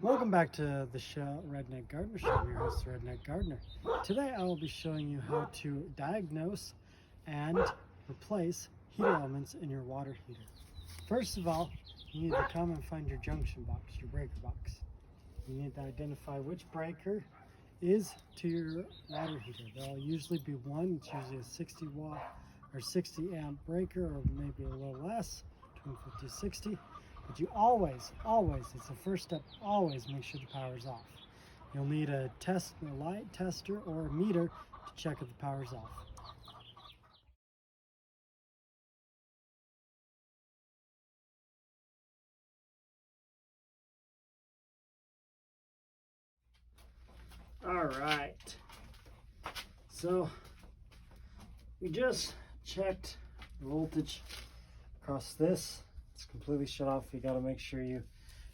Welcome back to the show, Redneck Gardner Show. I'm your host, Redneck Gardner. Today I will be showing you how to diagnose and replace heat elements in your water heater. First of all, you need to come and find your junction box, your breaker box. You need to identify which breaker is to your water heater. There'll usually be one. It's usually a 60 watt or 60 amp breaker, or maybe a little less, between 50 and 60. But you always, it's the first step, always make sure the power's off. You'll need a light tester or a meter to check if the power's off. All right, so we just checked the voltage across this. It's completely shut off. You got to make sure you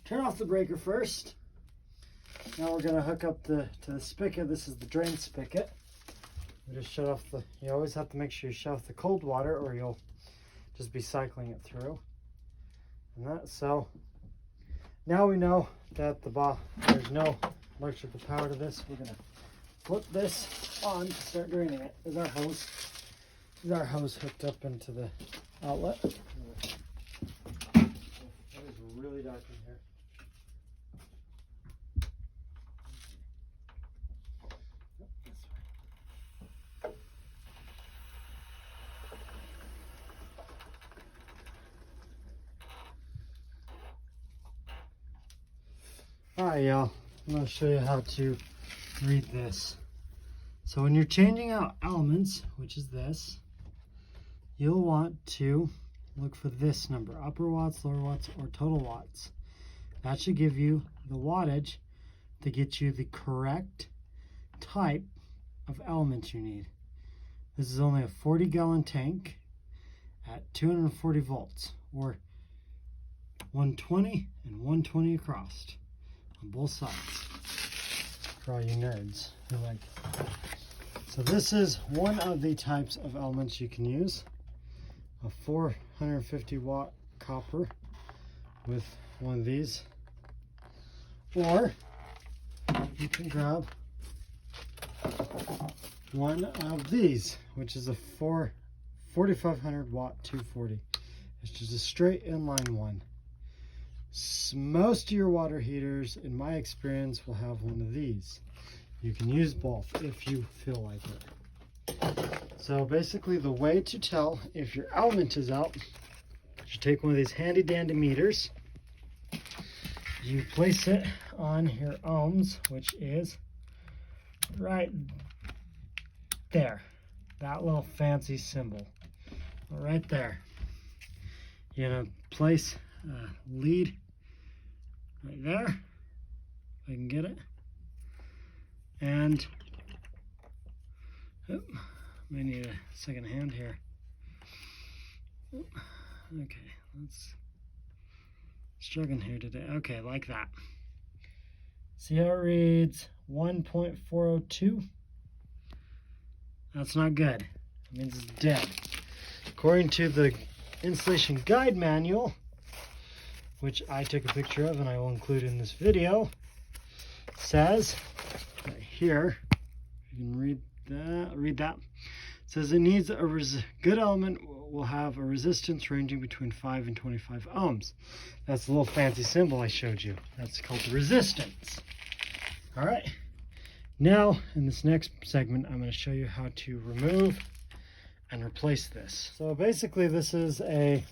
turn off the breaker first. Now we're going to hook up to the spigot. This is the drain spigot. We just shut off you always have to make sure you shut off the cold water or you'll just be cycling it through. And so now we know that there's no electrical power to this. We're going to flip this on to start draining it. There's our hose hooked up into the outlet. It's really dark in here. Alright, y'all, I'm going to show you how to read this. So when you're changing out elements, which is this, you'll want to look for this number, upper watts, lower watts, or total watts. That should give you the wattage to get you the correct type of element you need. This is only a 40-gallon tank at 240 volts, or 120 and 120 across on both sides, for all you nerds who like it. So this is one of the types of elements you can use. A 450 watt copper with one of these, or you can grab one of these, which is a 4500 watt 240. It's just a straight inline one. Most of your water heaters, in my experience, will have one of these. You can use both if you feel like it. So basically the way to tell if your element is out, you take one of these handy dandy meters, you place it on your ohms, which is right there, that little fancy symbol right there. You're going to place a lead right there, if I can get it, and may need a second hand here. Okay, let's struggling here today. Okay, like that. See how it reads 1.402? That's not good. That means it's dead. According to the installation guide manual, which I took a picture of and I will include in this video, says right here, you can read that. It says it needs good element will have a resistance ranging between 5 and 25 ohms. That's the little fancy symbol I showed you. That's called the resistance. All right. Now, in this next segment, I'm going to show you how to remove and replace this. So basically, this is a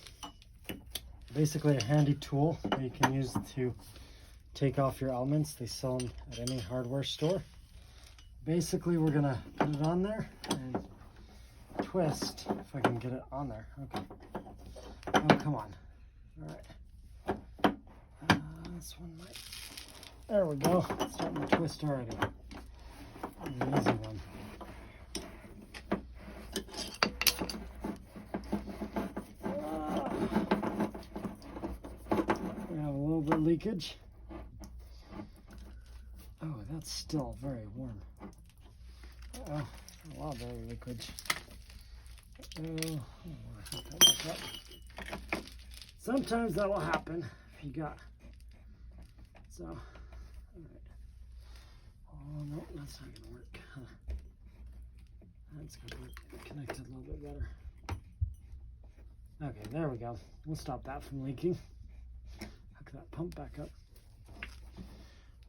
handy tool that you can use to take off your elements. They sell them at any hardware store. Basically, we're going to put it on there and twist, if I can get it on there. Okay. Oh, come on. All right. This one might. There we go. It's starting to twist already. An easy one. We have a little bit of leakage. Oh, that's still very warm. A lot of liquid. Sometimes that will happen if you got. So Oh no, that's not gonna work. Huh. That's gonna work connected a little bit better. Okay, there we go. We'll stop that from leaking. Hook that pump back up.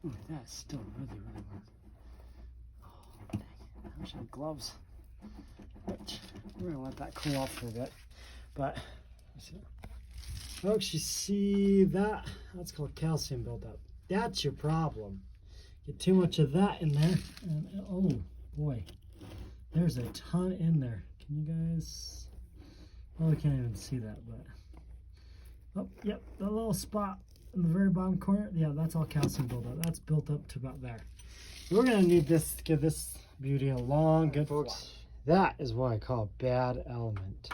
Ooh, that's still really warm. Oh, dang. I wish I had gloves. But we're gonna let that cool off for a bit. But, folks, you see that? That's called calcium buildup. That's your problem. Get too much of that in there, and oh boy, there's a ton in there. Can you guys? Oh, we can't even see that, but oh, yep, that little spot in the very bottom corner. Yeah, that's all calcium buildup. That's built up to about there. We're gonna need this to give this beauty a long, good folks. That is what I call bad element.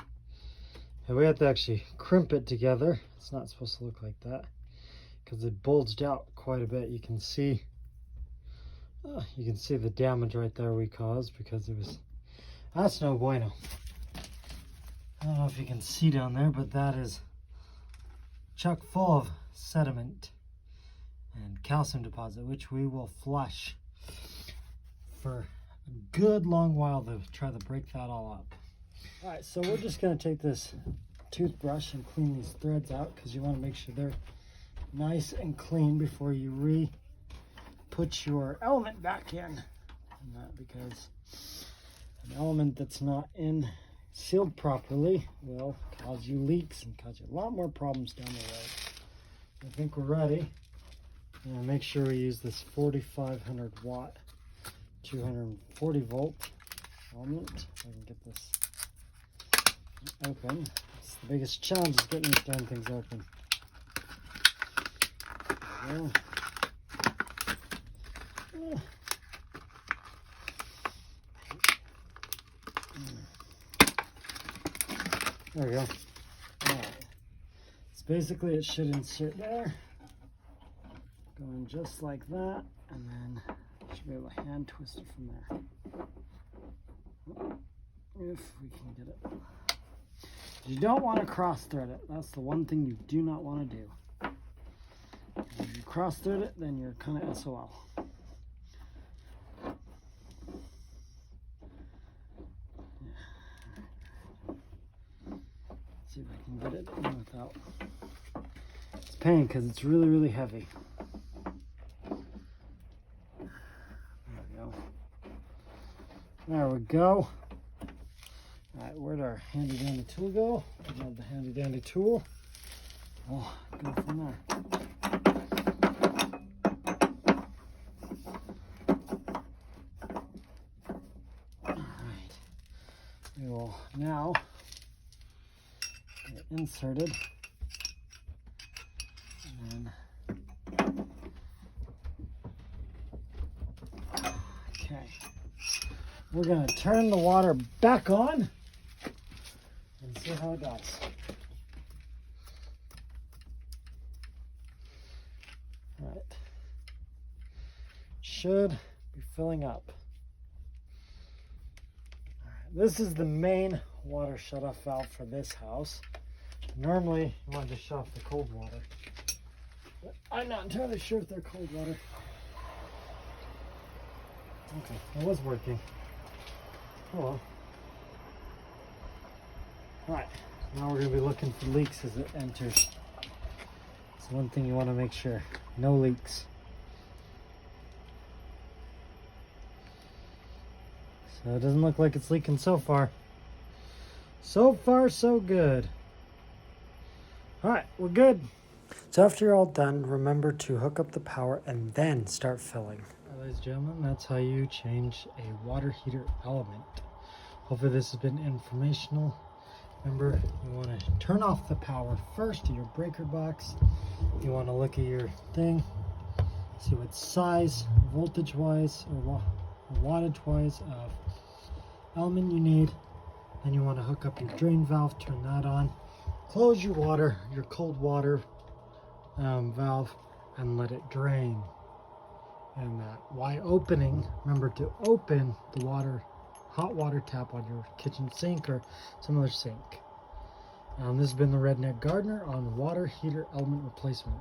And we have to actually crimp it together. It's not supposed to look like that because it bulged out quite a bit. You can see the damage right there we caused because it was, that's no bueno. I don't know if you can see down there, but that is chock full of sediment and calcium deposit, which we will flush for a good long while to try to break that all up. All right, so we're just gonna take this toothbrush and clean these threads out because you want to make sure they're nice and clean before you put your element back in. And that because an element that's not sealed properly will cause you leaks and cause you a lot more problems down the road. I think we're ready. And make sure we use this 4500 watt 240 volt element. I can get this open. It's the biggest challenge is getting these darn things open. There we go. There we go. Alright. So basically it should insert there. Going just like that. And then you should be able to hand twist it from there. If we can get it. You don't want to cross thread it. That's the one thing you do not want to do. If you cross thread it, then you're kind of SOL. See if I can get it in without. It's a pain because it's really, really heavy. There we go. There we go. Alright, where'd our handy dandy tool go? I love the handy dandy tool. Oh, go from there. Alright. We will now get it inserted. And then okay. We're gonna turn the water back on. See how it does. All right. Should be filling up. All right. This is the main water shutoff valve for this house. Normally, you want to just shut off the cold water. But I'm not entirely sure if they're cold water. Okay, it was working. Oh well. Alright, now we're going to be looking for leaks as it enters. It's one thing you want to make sure. No leaks. So it doesn't look like it's leaking so far. So far, so good. Alright, we're good. So after you're all done, remember to hook up the power and then start filling. Ladies and gentlemen, that's how you change a water heater element. Hopefully this has been informational. Remember, you want to turn off the power first to your breaker box. You want to look at your thing, see what size, voltage-wise, or wattage-wise of element you need. Then you want to hook up your drain valve, turn that on. Close your cold water valve, and let it drain. And that, while opening, remember to open the hot water tap on your kitchen sink or some other sink. This has been the Redneck Gardner on water heater element replacement.